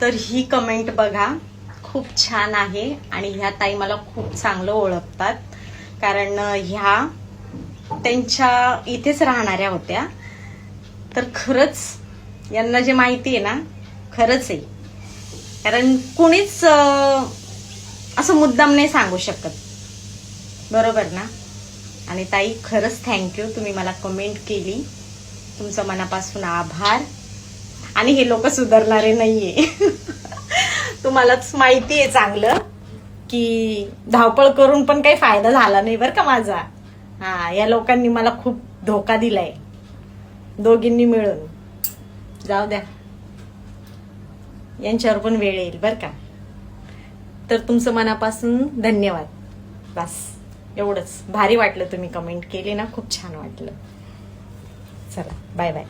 तर ही कमेंट बघा, खूप छान आहे आणि ह्या ताई मला खूप चांगलं ओळखतात, कारण ह्या त्यांच्या इथेच राहणाऱ्या होत्या. तर खरंच यांना जे माहिती आहे ना, खरंच आहे. कारण कुणीच असं मुद्दाम नाही सांगू शकत, बरोबर ना. आणि ताई खरंच थँक्यू, तुम्ही मला कमेंट केली, तुमचं मनापासून आभार. आणि हे लोक सुधारणारे नाहीये. तुम्हालाच माहिती आहे चांगलं की धावपळ करून पण काही फायदा झाला नाही बरं का माझा. हा, या लोकांनी मला खूप धोका दिलाय, दोघींनी मिळून. जाऊ द्या, यांच्यावर पण वेळ येईल बरं का. तर तुमचं मनापासून धन्यवाद. बस एवढंच. भारी वाटलं तुम्ही कमेंट केली ना, खूप छान वाटलं. चला, बाय बाय.